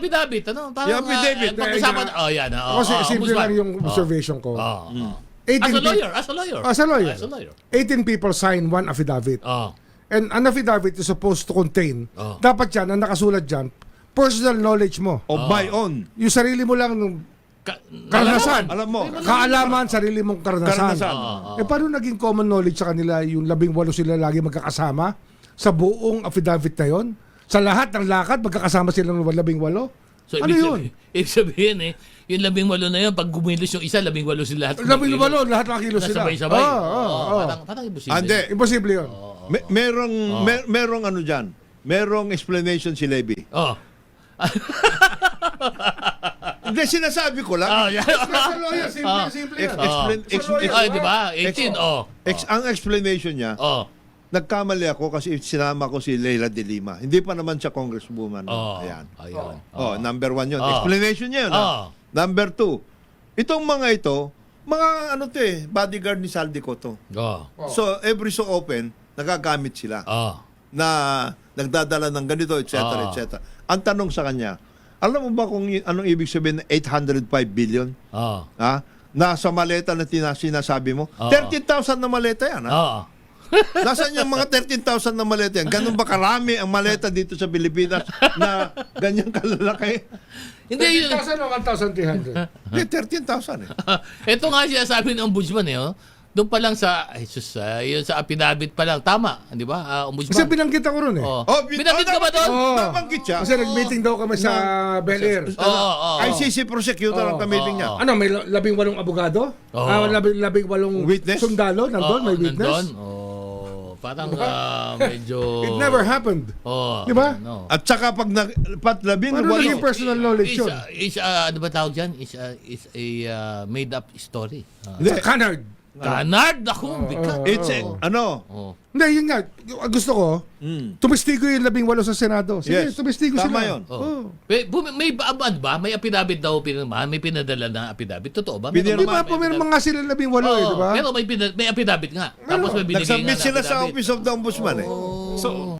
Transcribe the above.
affidavit, ano? Parang, Yung affidavit, pag-usapan, yan. Kasi simple lang yung observation ko. 18 As a lawyer. As a lawyer. 18 people sign one affidavit. And an affidavit is supposed to contain, dapat yan, ang nakasulat dyan, personal knowledge mo. O by on. Yung sarili mo lang, karanasan. Alam mo. Kaalaman, sarili mong karanasan. Karanasan. Paano naging common knowledge sa kanila yung 18 sila lagi magkakasama sa buong affidavit na yon? Sa lahat ng lakad, magkakasama silang 18? So, Ano yun? Ibig sabihin yung 18 na yun, pag gumilos yung isa, 18 sila lahat. 18, lahat nakakilos sila. Sabay-sabay. Parang imposible. Hindi. Imposible yun. Merong ano dyan. Merong explanation si Levy. Hindi, sinasabi ko lang. Sa lawyer, simple yan. Di ba? 18, Ang explanation niya, nagkamali ako kasi sinama ko si Leila de Lima. Hindi pa naman siya congresswoman. Ayan. Number 1 yun. Explanation niya yun. Number 2, itong mga ito, mga ano to bodyguard ni Saldico to. So, every so often, nagagamit sila. Na nagdadala ng ganito, etc. etc. Ang tanong sa kanya, alam mo ba kung anong ibig sabihin ng 805 billion? Nasa maleta na sinasabi mo? 13,000 na maleta yan. Nasaan yung mga 13,000 na maleta yan? Ganun ba karami ang maleta dito sa Pilipinas na ganyan kalalaki? Hindi 13,000 o 1,300? Hindi, 13,000 Ito nga siya sabi ng ombudsman doon pa lang sa yun sa affidavit pa lang tama, di ba? Ombudsman. Kasi binanggit ako ron Binanggit ka ba doon? Nabanggit siya. Kasi nag-meeting daw kami sa Bel Air. ICC prosecutor ang ka-meeting niya. Ano, may 18 abogado? 18 Witness? sundalo? Nandun, may witness? Parang medyo... It never happened. Di ba? No. At saka pag Paano naging personal knowledge yun? Ano ba tawag dyan? Is a made-up story. Canard. Canard? Ako, bigat. It's Hindi, yun nga. Gusto ko, tumistigo yung 18 sa Senado. Sige, Yes. tumistigo Tama sila. yun. May affidavit daw pinirmahan? May pinadala na affidavit? Totoo ba? Di ba po, meron mga sila 18 di ba? Pero may affidavit nga. Tapos may binigay nga Nagsubmit na sila sa affidavit. Office of the Ombudsman So,